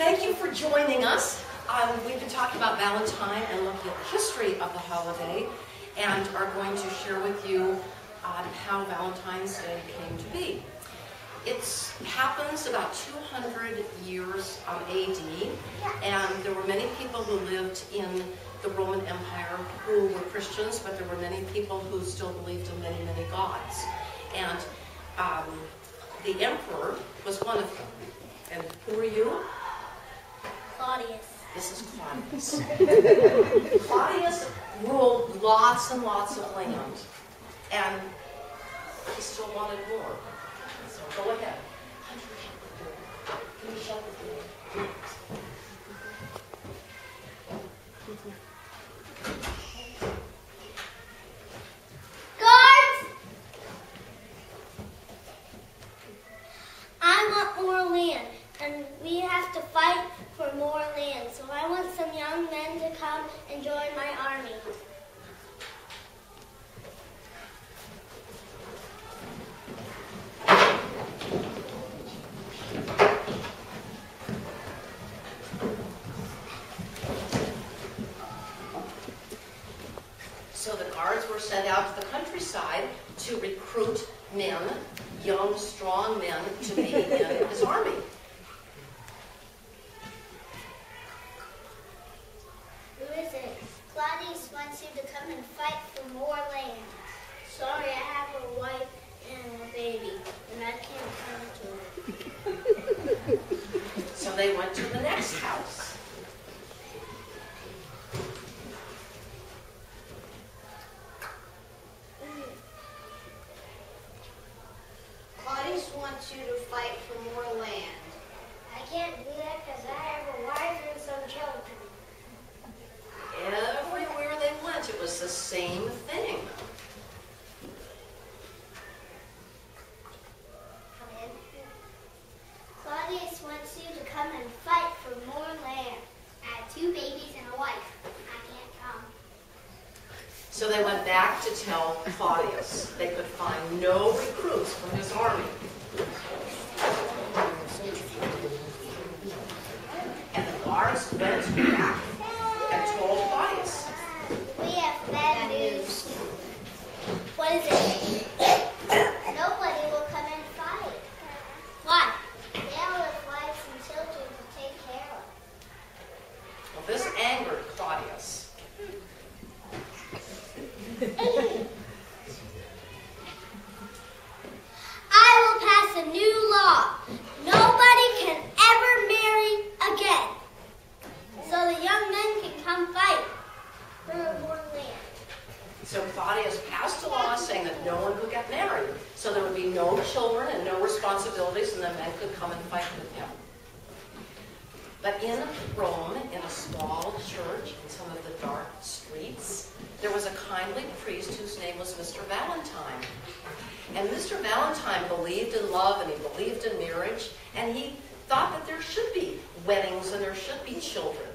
Thank you for joining us. We've been talking about Valentine and looking at the history of the holiday, and are going to share with you how Valentine's Day came to be. It happens about 200 years AD, and there were many people who lived in the Roman Empire who were Christians, but there were many people who still believed in many, many gods. And the emperor was one of them. And who are you? Claudius. This is Claudius. Claudius ruled lots and lots of land, and he still wanted more. So go ahead. Can you shut the door? Guards! I want more land, and we have to fight for more land. So I want some young men to come and join my army. So the guards were sent out to the countryside to recruit men, young, strong men, to be in his army. Who is it? Claudius wants you to come and fight for more land. Sorry, I have a wife and a baby, and I can't come to it. So they went to the next house. Claudius wants you to fight for more land. I can't do that because I have a wife and some children. Everywhere they went, it was the same thing. Come in. Claudius wants you to come and fight for more land. I have 2 babies and a wife. I can't come. So they went back to tell Claudius they could find no recruits from his army. And the guards went back and told Claudius. We have bad news. What is it? Nobody will come and fight. Why? They all have wives and children to take care of. Well, this angered Claudius. I will pass a new law. Nobody can ever marry again. So the young men can come fight for more land. So Claudius passed a law saying that no one could get married. So there would be no children and no responsibilities, and the men could come and fight with him. But in Rome, in a small church, in some of the dark streets, there was a kindly priest whose name was Mr. Valentine. And Mr. Valentine believed in love, and he believed in marriage, and he thought that there should be weddings and there should be children.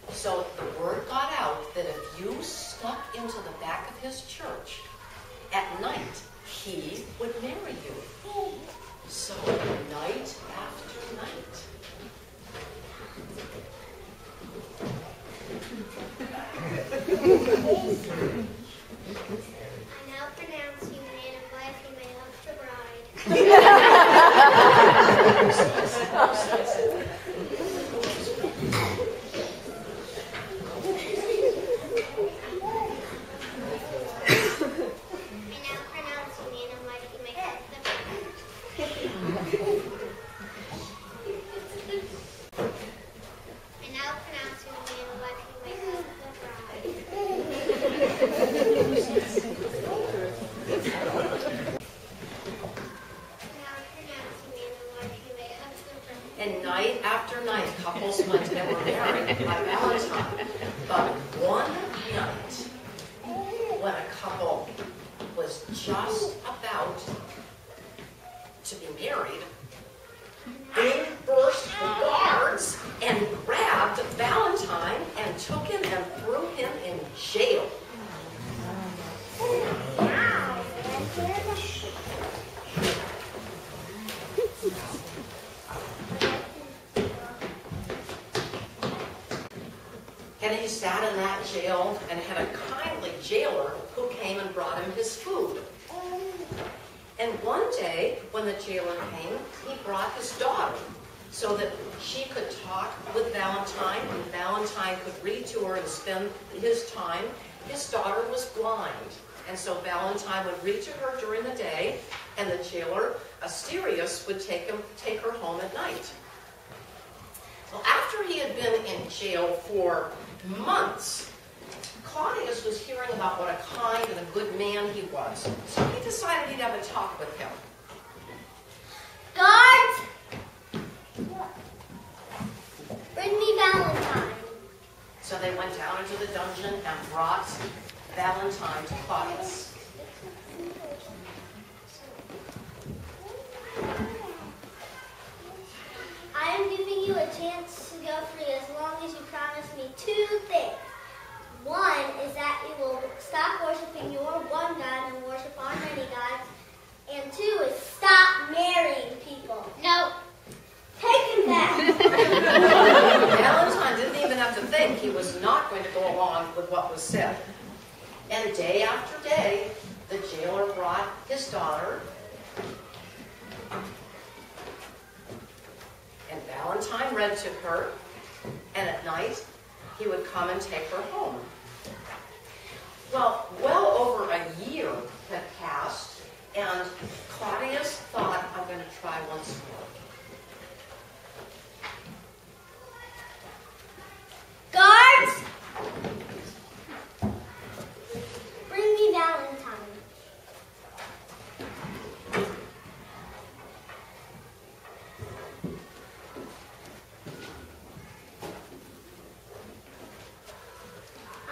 So the word got out that if you stuck into the back of his church at night, he would marry you. So night after night. I now pronounce you man and wife, you may love the bride. And night after night, couples went and were married by Valentine. But one night, when a couple was just about to be married, they burst the guards and grabbed Valentine and took him and threw him in jail. And he sat in that jail and had a kindly jailer who came and brought him his food. And one day, when the jailer came, he brought his daughter so that she could talk with Valentine, and Valentine could read to her and spend his time. His daughter was blind, and so Valentine would read to her during the day, and the jailer, Asterius, would take her home at night. Well, after he had been in jail for months, Claudius was hearing about what a kind and a good man he was. So he decided he'd have a talk with him. Guards! Bring me Valentine. So they went down into the dungeon and brought Valentine to Claudius. I am giving you a chance to go free as long as you promise me two things. One is that you will stop worshiping your one God and worship our many gods. And two is stop marrying people. No. Take him back. Valentine didn't even have to think. He was not going to go along with what was said. And day after day, the jailer brought his daughter. And Valentine read to her. And at night, he would come and take her home. Well over a year had passed, and Claudius thought, I'm going to try once more. Guards! Bring me Valentine.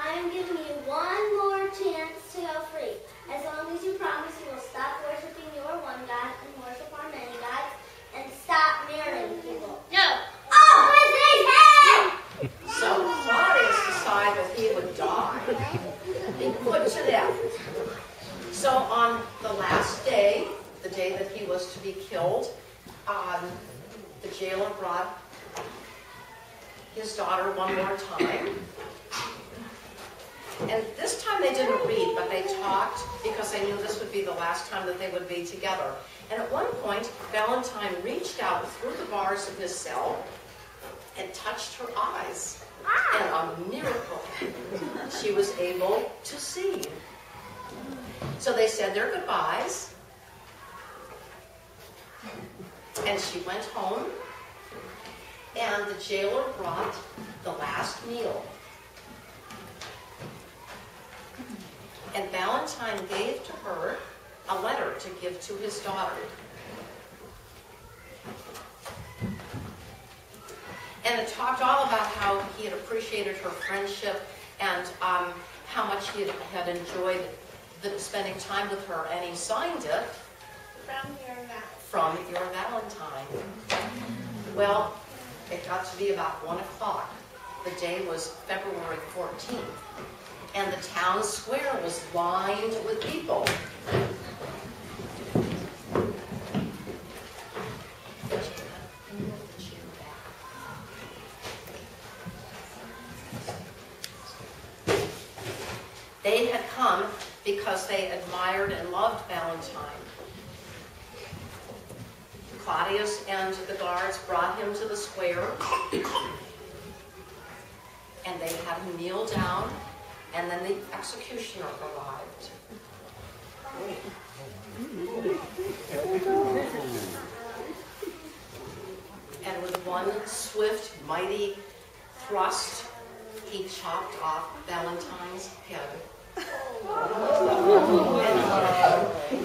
I am giving you one more chance to go free. As long as you promise you will stop worshiping your one God and worship our many gods and stop marrying people. No. Off with his head! So Claudius decided that he would die, be put to death. So on the last day, the day that he was to be killed, the jailer brought his daughter one more time. And this time they didn't read, but they talked because they knew this would be the last time that they would be together. And at one point, Valentine reached out through the bars of his cell and touched her eyes. And a miracle, she was able to see. So they said their goodbyes. And she went home. And the jailer brought the last meal. And Valentine gave to her a letter to give to his daughter. And it talked all about how he had appreciated her friendship and how much he had enjoyed spending time with her. And he signed it, From your Valentine. Well, it got to be about 1 o'clock. The day was February 14th. And the town square was lined with people. They had come because they admired and loved Valentine. Claudius and the guards brought him to the square, and they had him kneel down. And then the executioner arrived. And with one swift, mighty thrust, he chopped off Valentine's head.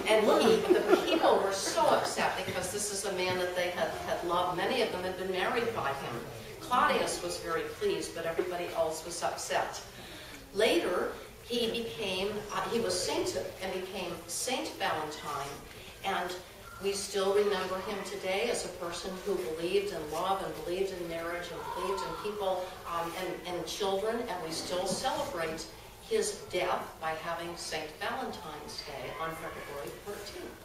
And the people were so upset because this is a man that they had loved. Many of them had been married by him. Claudius was very pleased, but everybody else was upset. Later, he was sainted and became Saint Valentine, and we still remember him today as a person who believed in love and believed in marriage and believed in people and children, and we still celebrate his death by having Saint Valentine's Day on February 14th.